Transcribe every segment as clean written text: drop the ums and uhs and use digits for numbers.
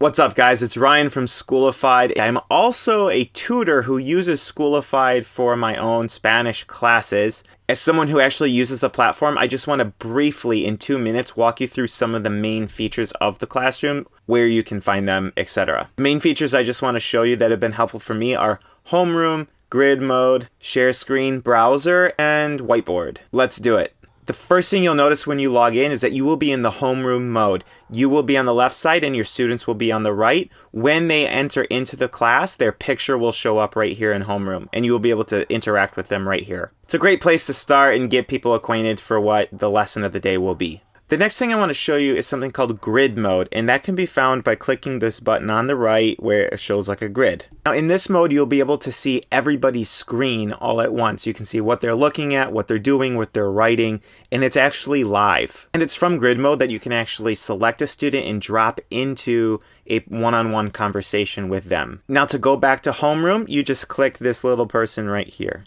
What's up, guys? It's Ryan from Schoolified. I'm also a tutor who uses Schoolified for my own Spanish classes. As someone who actually uses the platform, I just want to briefly, in 2 minutes, walk you through some of the main features of the classroom, where you can find them, etc. The main features I just want to show you that have been helpful for me are Homeroom, Grid Mode, Share Screen, Browser, and Whiteboard. Let's do it. The first thing you'll notice when you log in is that you will be in the homeroom mode. You will be on the left side and your students will be on the right. When they enter into the class, their picture will show up right here in homeroom and you will be able to interact with them right here. It's a great place to start and get people acquainted for what the lesson of the day will be. The next thing I want to show you is something called grid mode, and that can be found by clicking this button on the right where it shows like a grid. Now in this mode, you'll be able to see everybody's screen all at once. You can see what they're looking at, what they're doing, what they're writing, and it's actually live. And it's from grid mode that you can actually select a student and drop into a one-on-one conversation with them. Now to go back to homeroom, you just click this little person right here.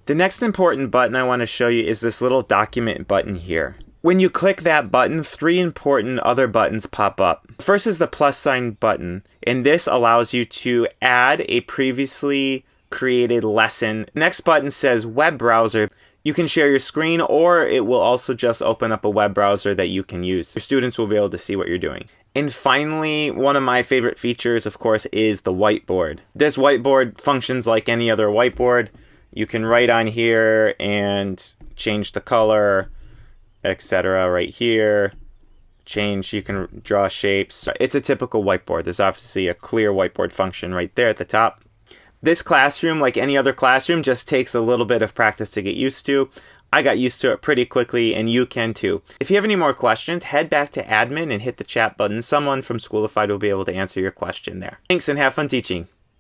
The next important button I want to show you is this little document button here. When you click that button, 3 important other buttons pop up. First is the plus sign button, and this allows you to add a previously created lesson. Next button says web browser. You can share your screen, or it will also just open up a web browser that you can use. Your students will be able to see what you're doing. And finally, one of my favorite features, of course, is the whiteboard. This whiteboard functions like any other whiteboard. You can write on here and change the color, etc. right here. You can draw shapes. It's a typical whiteboard. There's obviously a clear whiteboard function right there at the top. This classroom, like any other classroom, just takes a little bit of practice to get used to. I got used to it pretty quickly, and you can too. If you have any more questions, head back to admin and hit the chat button. Someone from Schoolified will be able to answer your question there. Thanks and have fun teaching.